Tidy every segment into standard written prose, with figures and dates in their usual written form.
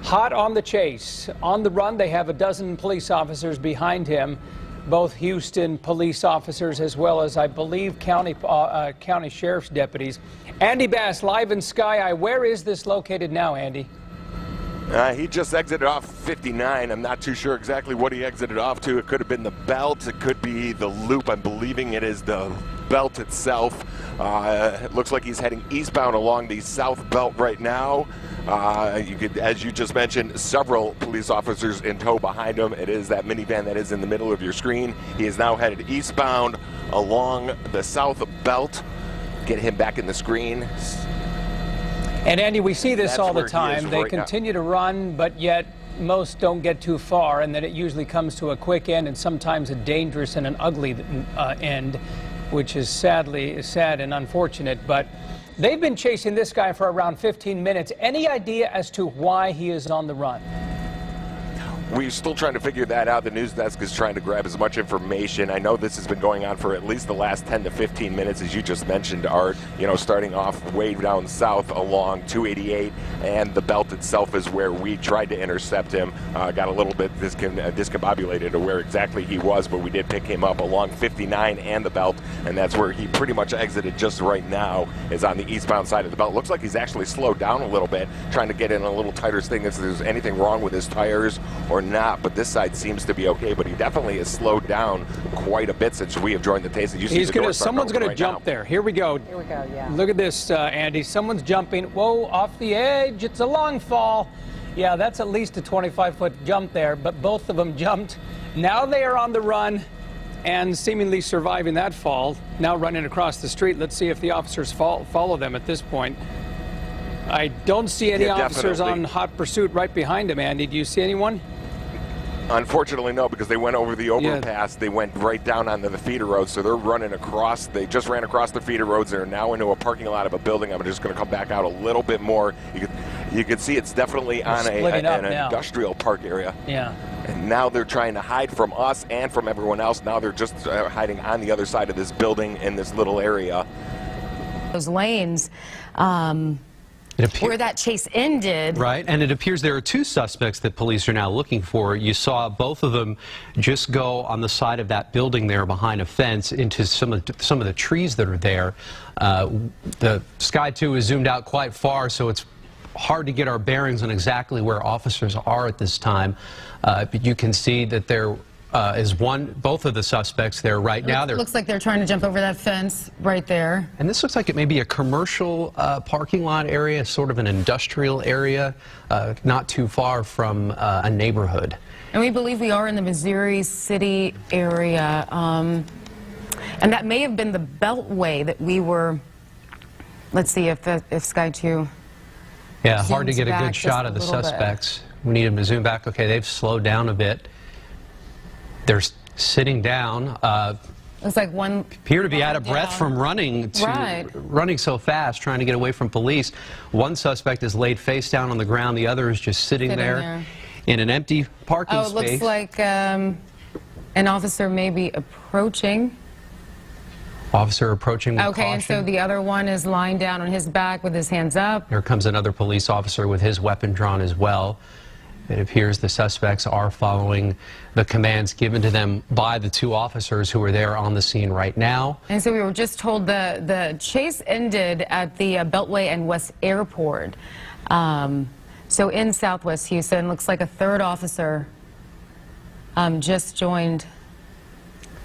hot on the chase. On the run, they have a dozen police officers behind him, both Houston police officers as well as, I believe, county sheriff's deputies. Andy Bass, live in Sky Eye. Where is this located now, Andy? He just exited off 59. I'm not too sure exactly what he exited off to. It could have been the belt. It could be the loop. I'm believing it is the belt itself. It looks like he's heading eastbound along the south belt right now. You could, as you just mentioned, several police officers in tow behind him. It is that minivan that is in the middle of your screen. He is now headed eastbound along the south belt. Get him back in the screen. And Andy, we see this all the time. They continue to run, but yet most don't get too far, and then it usually comes to a quick end and sometimes a dangerous and an ugly end, which is sad and unfortunate. But they've been chasing this guy for around 15 minutes. Any idea as to why he is on the run? We're still trying to figure that out. The news desk is trying to grab as much information. I know this has been going on for at least the last 10 to 15 minutes, as you just mentioned, Art. You know, starting off way down south along 288, and the belt itself is where we tried to intercept him. Got a little bit discombobulated to where exactly he was, but we did pick him up along 59 and the belt, and that's where he pretty much exited just right now, is on the eastbound side of the belt. Looks like he's actually slowed down a little bit, trying to get in a little tighter thing if there's anything wrong with his tires or not, but this side seems to be okay. But he definitely has slowed down quite a bit since we have joined the Taste. Someone's going to jump there. Here we go. Here we go, yeah. Look at this, Andy. Someone's jumping. Whoa, off the edge. It's a long fall. Yeah, that's at least a 25-foot jump there, but both of them jumped. Now they are on the run and seemingly surviving that fall. Now running across the street. Let's see if the officers follow them at this point. I don't see any officers on hot pursuit right behind him, Andy. Do you see anyone? Unfortunately, no, because they went over the overpass. They went right down onto the feeder road, so they're running across. They just ran across the feeder roads. They're now into a parking lot of a building. I'm just going to come back out a little bit more. You can see it's definitely on an industrial park area. Yeah. And now they're trying to hide from us and from everyone else. Now they're just hiding on the other side of this building in this little area. Those lanes. Where that chase ended. Right, and it appears there are two suspects that police are now looking for. You saw both of them just go on the side of that building there behind a fence into some of the trees that are there. The Sky 2 is zoomed out quite far, so it's hard to get our bearings on exactly where officers are at this time. But you can see that there is both of the suspects there right now. Looks like they're trying to jump over that fence right there. And this looks like it may be a commercial parking lot area, sort of an industrial area, not too far from a neighborhood. And we believe we are in the Missouri City area. And that may have been the Beltway that we were. Let's see if Sky 2. Yeah, hard to get a good shot of the suspects. We need them to zoom back. Okay, they've slowed down a bit. They're sitting down. Looks like one appear to be out of breath from running so fast, trying to get away from police. One suspect is laid face down on the ground. The other is just sitting there in an empty parking space. Oh, it looks like an officer may be approaching. Officer approaching with caution. And so the other one is lying down on his back with his hands up. Here comes another police officer with his weapon drawn as well. It appears the suspects are following the commands given to them by the two officers who are there on the scene right now. And so we were just told the chase ended at the Beltway and West Airport. So in Southwest Houston, looks like a third officer just joined.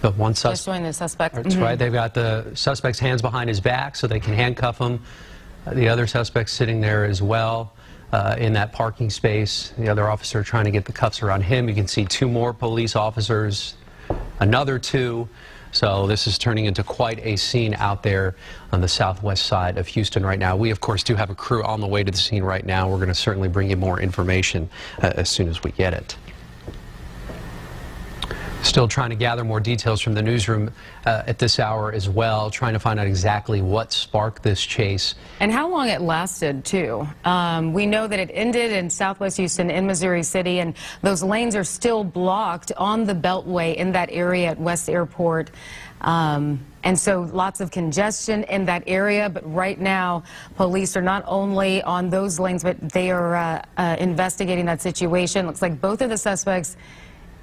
The one just joined the suspect. That's right. They've got the suspect's hands behind his back so they can handcuff him. The other suspect's sitting there as well. In that parking space, the other officer trying to get the cuffs around him. You can see two more police officers, another two. So this is turning into quite a scene out there on the southwest side of Houston right now. We, of course, do have a crew on the way to the scene right now. We're going to certainly bring you more information as soon as we get it. Still trying to gather more details from the newsroom at this hour as well, trying to find out exactly what sparked this chase. And how long it lasted, too. We know that it ended in Southwest Houston in Missouri City, and those lanes are still blocked on the Beltway in that area at West Airport. And so lots of congestion in that area, but right now police are not only on those lanes, but they are investigating that situation. Looks like both of the suspects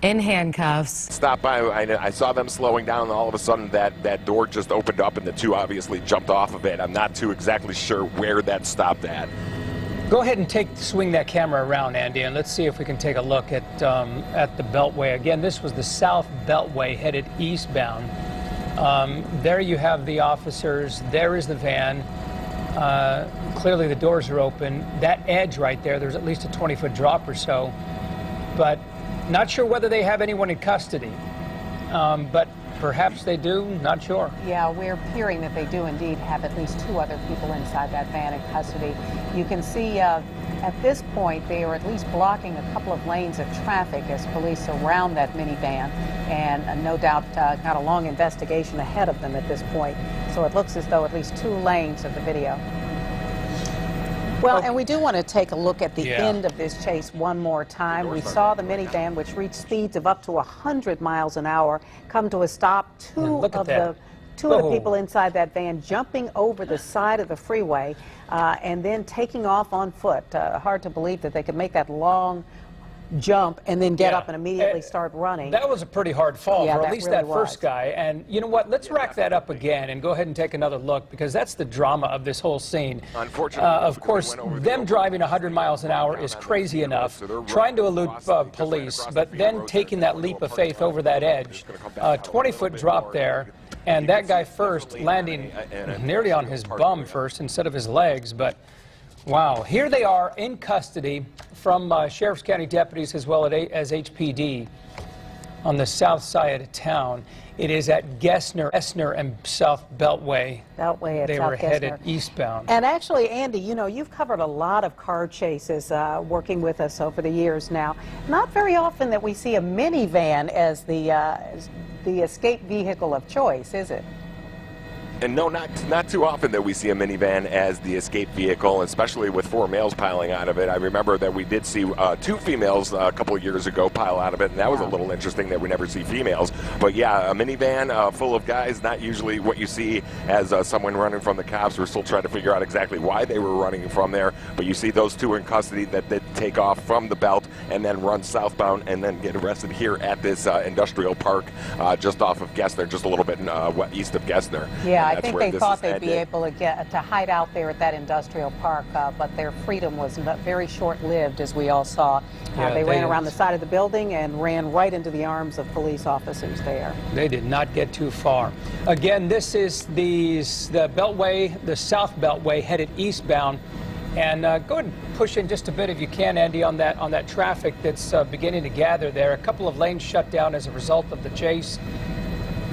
in handcuffs. Stopped by, I saw them slowing down, and all of a sudden that door just opened up and the two obviously jumped off of it. I'm not too exactly sure where that stopped at. Go ahead and swing that camera around, Andy, and let's see if we can take a look at the Beltway. Again, this was the South Beltway headed eastbound. There you have the officers. There is the van. Clearly the doors are open. That edge right there, there's at least a 20-foot drop or so. But not sure whether they have anyone in custody. But perhaps they do, not sure. Yeah, we're hearing that they do indeed have at least 2 other people inside that van in custody. You can see at this point they are at least blocking a couple of lanes of traffic as police surround that minivan, and no doubt got a long investigation ahead of them at this point. So it looks as though at least 2 lanes of the video. Well, and we do want to take a look at the end of this chase one more time. We saw the minivan, which reached speeds of up to 100 miles an hour, come to a stop. Two of the people inside that van jumping over the side of the freeway and then taking off on foot. Hard to believe that they could make that long jump and then get up and immediately start running. That was a pretty hard fall for at least that first guy. And you know what? Let's rack that up again and go ahead and take another look, because that's the drama of this whole scene. Unfortunately, of course, them driving 100 miles an hour is crazy enough, trying to elude police, but then taking that leap of faith over that edge. 20-foot drop there, and that guy first landing nearly on his bum first instead of his legs. But wow, here they are in custody from Sheriff's County deputies as well as HPD on the south side of town. It is at Gessner and South Beltway. Beltway at they South were Gessner. Headed eastbound. And actually, Andy, you know, you've covered a lot of car chases working with us over the years now. Not very often that we see a minivan as the escape vehicle of choice, is it? And no, not too often that we see a minivan as the escape vehicle, especially with 4 males piling out of it. I remember that we did see 2 females a couple of years ago pile out of it, and that was a little interesting that we never see females. But yeah, a minivan full of guys, not usually what you see as someone running from the cops. We're still trying to figure out exactly why they were running from there. But you see those 2 in custody that take off from the belt and then run southbound and then get arrested here at this industrial park just off of Gessner, just a little bit east of Gessner. Yeah, I think they thought they'd be able to hide out there at that industrial park, but their freedom was very short-lived, as we all saw. They ran around the side of the building and ran right into the arms of police officers there. They did not get too far. Again, this is the Beltway, the South Beltway, headed eastbound. And go ahead and push in just a bit if you can, Andy, on that traffic that's beginning to gather there. A couple of lanes shut down as a result of the chase.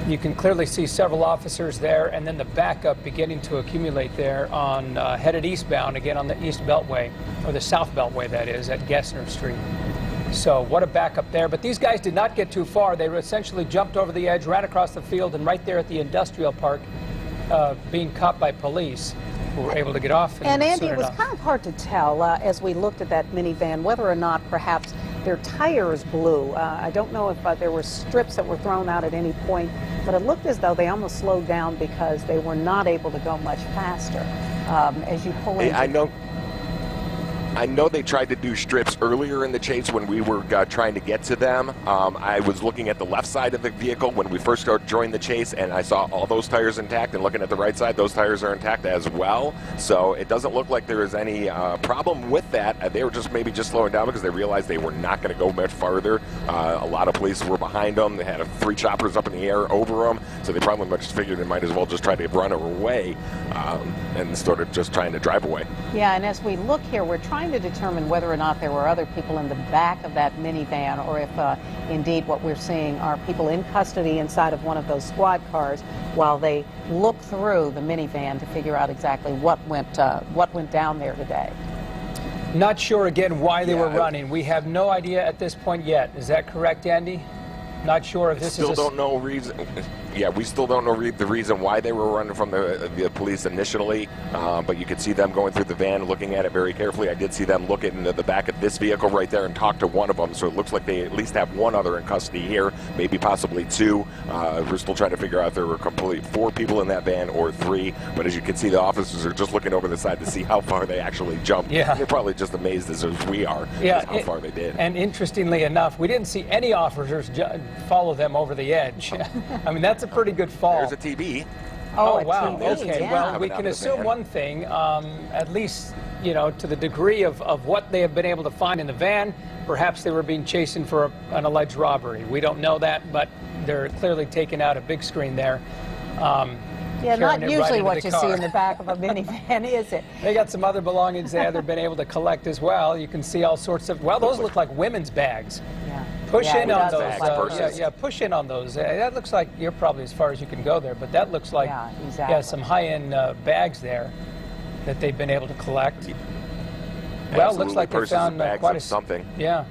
You can clearly see several officers there, and then the backup beginning to accumulate there on headed eastbound, again on the East Beltway, or the South Beltway, that is, at Gessner Street. So what a backup there. But these guys did not get too far. They essentially jumped over the edge, ran across the field, and right there at the industrial park, being caught by police, who were able to get off. And Andy, it was kind of hard to tell as we looked at that minivan whether or not perhaps their tires blew. I don't know if there were strips that were thrown out at any point, but it looked as though they almost slowed down because they were not able to go much faster as you pull in. I know they tried to do strips earlier in the chase when we were trying to get to them. I was looking at the left side of the vehicle when we first joined the chase, and I saw all those tires intact, and looking at the right side, those tires are intact as well. So it doesn't look like there is any problem with that. They were maybe just slowing down because they realized they were not going to go much farther. A lot of police were behind them. They had 3 choppers up in the air over them, so they probably just figured they might as well just try to run away and sort of just trying to drive away. Yeah, and as we look here, we're trying to determine whether or not there were other people in the back of that minivan, or if indeed what we're seeing are people in custody inside of one of those squad cars while they look through the minivan to figure out exactly what went down there today. Not sure again why they were running. We have no idea at this point yet. Is that correct, Andy? Not sure if this Still is don't know reason. Yeah, we still don't know the reason why they were running from the police initially, but you could see them going through the van, looking at it very carefully. I did see them look into the back of this vehicle right there and talk to one of them, so it looks like they at least have one other in custody here, maybe possibly two. We're still trying to figure out if there were complete 4 people in that van or 3, but as you can see, the officers are just looking over the side to see how far they actually jumped. Yeah. They're probably just amazed as we are, Yeah, how far they did. And interestingly enough, we didn't see any officers follow them over the edge. I mean, that's a pretty good fall. There's a TV. Oh, a wow. TV, Okay. yeah. Well, we Coming out can of the assume van. one thing, at least, you know, to the degree of what they have been able to find in the van, perhaps they were being chased for an alleged robbery. We don't know that, but they're clearly taking out a big screen there. Yeah, not carrying it right usually into what the you car. see in the back of a minivan, is it? They got some other belongings there they've been able to collect as well. You can see all sorts of, well, those look like women's bags. Yeah. Push Yeah, in it on does those. look like purses. Yeah, push in on those. That looks like you're probably as far as you can go there, but that looks like Yeah, exactly. some high-end bags there that they've been able to collect. Well, Absolutely, looks like they purses and found bags quite of a something. Yeah.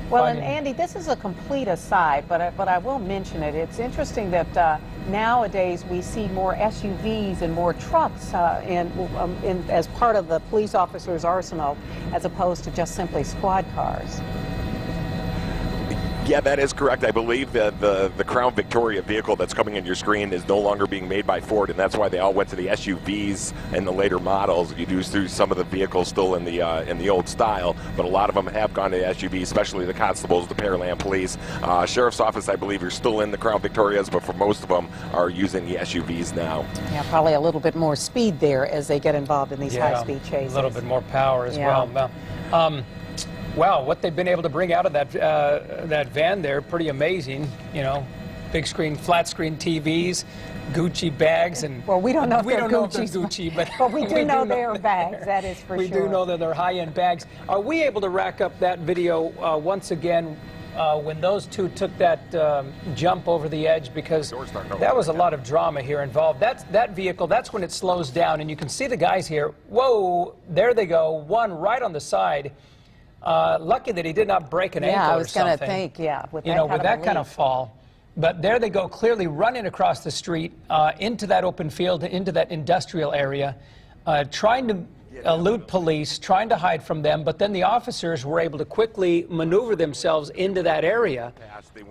Well, and Finding- Andy, this is a complete aside, but I will mention it. It's interesting that nowadays we see more SUVs and more trucks as part of the police officer's arsenal, as opposed to just simply squad cars. Yeah, that is correct. I believe that the Crown Victoria vehicle that's coming in your screen is no longer being made by Ford, and that's why they all went to the SUVs and the later models. You do see some of the vehicles still in the old style, but a lot of them have gone to SUVs, especially the constables, the Pearland Police. Sheriff's Office, I believe, are still in the Crown Victorias, but for most of them are using the SUVs now. Yeah, probably a little bit more speed there as they get involved in these high-speed chases. A little bit more power as Yeah. well. Wow, what they've been able to bring out of that van there, pretty amazing. You know, big screen, flat screen TVs, Gucci bags, and Well, we don't know if we they're don't know if they're Gucci's, Gucci, but but we do know they are that bags. they're- That is for we sure. do know that they're high-end bags. Are we able to rack up that video once again when those two took that jump over the edge? Because Doors starting to that open was a right lot of drama here involved. That vehicle, that's when it slows down, and you can see the guys here. Whoa, there they go. One right on the side. Lucky that he did not break an ankle Yeah, I or was going to something. think, yeah, with You that know, kind with of that a kind leap. of fall. But there they go, clearly running across the street into that open field, into that industrial area, trying to elude police, trying to hide from them. But then the officers were able to quickly maneuver themselves into that area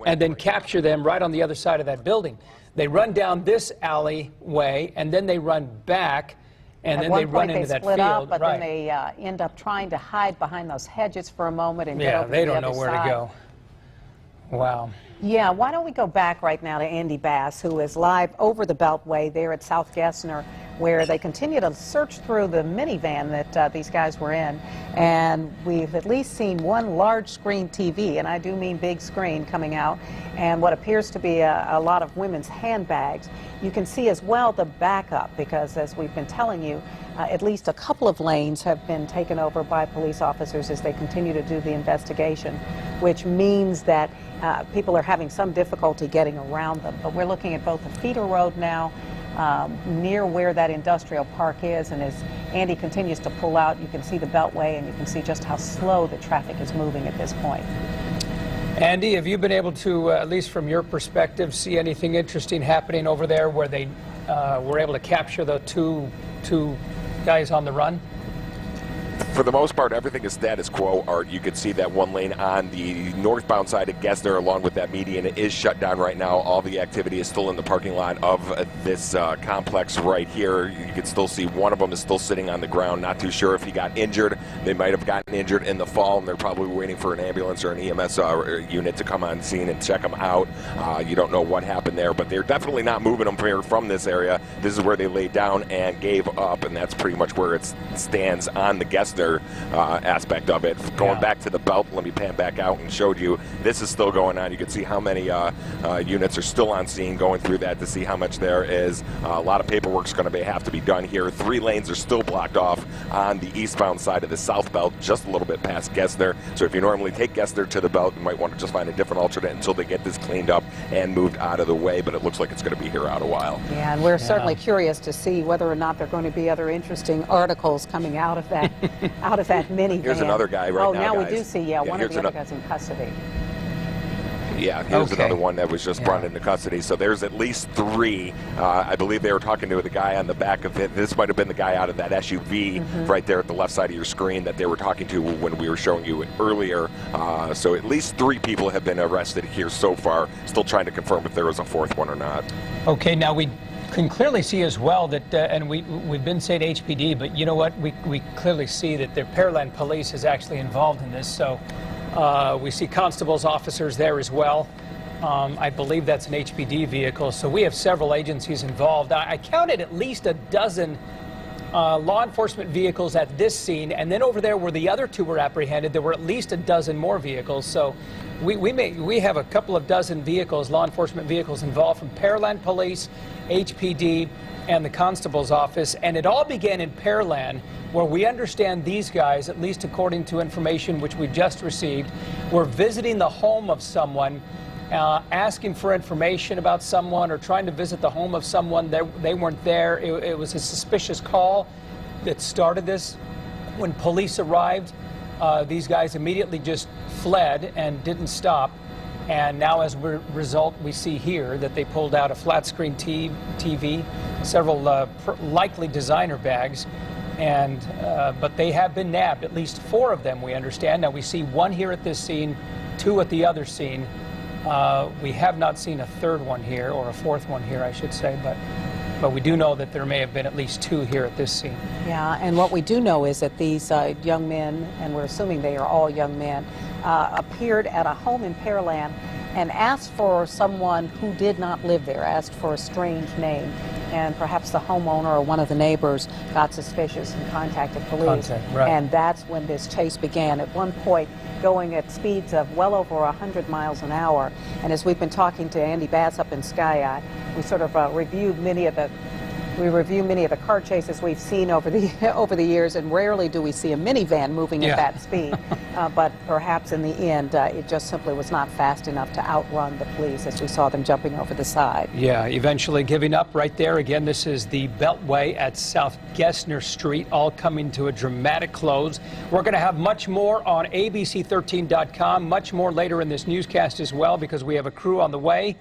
and then capture them right on the other side of that building. They run down this alleyway, and then they run back, and At then one they run point into they that split field. up, but right. then they end up trying to hide behind those hedges for a moment and get Yeah, over they to the don't know other where side. to go. Wow. Yeah, why don't we go back right now to Andy Bass, who is live over the Beltway there at South Gessner, where they continue to search through the minivan that these guys were in. And we've at least seen one large screen TV, and I do mean big screen, coming out, and what appears to be a lot of women's handbags. You can see as well the backup, because as we've been telling you, at least a couple of lanes have been taken over by police officers as they continue to do the investigation, which means that people are having some difficulty getting around them. But we're looking at both the feeder road now, near where that industrial park is, and as Andy continues to pull out, you can see the Beltway, and you can see just how slow the traffic is moving at this point. Andy, have you been able to, at least from your perspective, see anything interesting happening over there where they were able to capture the two guys on the run? For the most part, everything is status quo, Art. You can see that one lane on the northbound side of Gessner, along with that median, is shut down right now. All the activity is still in the parking lot of this complex right here. You can still see one of them is still sitting on the ground. Not too sure if he got injured. They might have gotten injured in the fall, and they're probably waiting for an ambulance or an EMS unit to come on scene and check them out. You don't know what happened there, but they're definitely not moving them from this area. This is where they laid down and gave up, and that's pretty much where it stands on the Gessner aspect of it. Going back to the belt, let me pan back out and showed you this is still going on. You can see how many units are still on scene, going through that to see how much there is. A lot of paperwork's going to have to be done here. 3 lanes are still blocked off on the eastbound side of the south belt, just a little bit past Gessner. So if you normally take Gessner to the belt, you might want to just find a different alternate until they get this cleaned up and moved out of the way, but it looks like it's going to be here out a while. Yeah, and we're certainly curious to see whether or not there are going to be other interesting articles coming out of that minivan. Here's another guy right now, Oh, now we guys. do see, Yeah, one of here's the other ano- guys in custody. Yeah, here's Okay. another one that was just brought into custody. So there's at least 3. I believe they were talking to the guy on the back of it. This might have been the guy out of that SUV right there at the left side of your screen that they were talking to when we were showing you it earlier. So at least 3 people have been arrested here so far. Still trying to confirm if there was a 4th one or not. Okay, now we can clearly see as well that, and we've been saying HPD, but you know what? We clearly see that the Pearland Police is actually involved in this. So we see constables, officers there as well. I believe that's an HPD vehicle. So we have several agencies involved. I counted at least a dozen law enforcement vehicles at this scene, and then over there where the other 2 were apprehended, there were at least a dozen more vehicles. So we have a couple of dozen vehicles, law enforcement vehicles involved from Pearland Police, HPD, and the constable's office. And it all began in Pearland, where we understand these guys, at least according to information which we just received, were visiting the home of someone, asking for information about someone or trying to visit the home of someone. They weren't there. It was a suspicious call that started this. When police arrived, these guys immediately just fled and didn't stop. And now, as a result, we see here that they pulled out a flat-screen TV, several likely designer bags, and but they have been nabbed, at least 4 of them, we understand. Now, we see 1 here at this scene, 2 at the other scene. We have not seen a 3rd one here, or a 4th one here, I should say, but we do know that there may have been at least 2 here at this scene. Yeah, and what we do know is that these young men, and we're assuming they are all young men, appeared at a home in Pearland and asked for someone who did not live there, asked for a strange name. And perhaps the homeowner or one of the neighbors got suspicious and contacted police. Right. And that's when this chase began. At one point, going at speeds of well over 100 miles an hour. And as we've been talking to Andy Bass up in Sky Eye, we sort of review many of the car chases we've seen over the years, and rarely do we see a minivan moving at that speed. But perhaps in the end, it just simply was not fast enough to outrun the police as we saw them jumping over the side. Yeah, eventually giving up right there. Again, this is the Beltway at South Gessner Street, all coming to a dramatic close. We're going to have much more on ABC13.com, much more later in this newscast as well, because we have a crew on the way,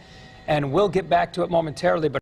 and we'll get back to it momentarily. But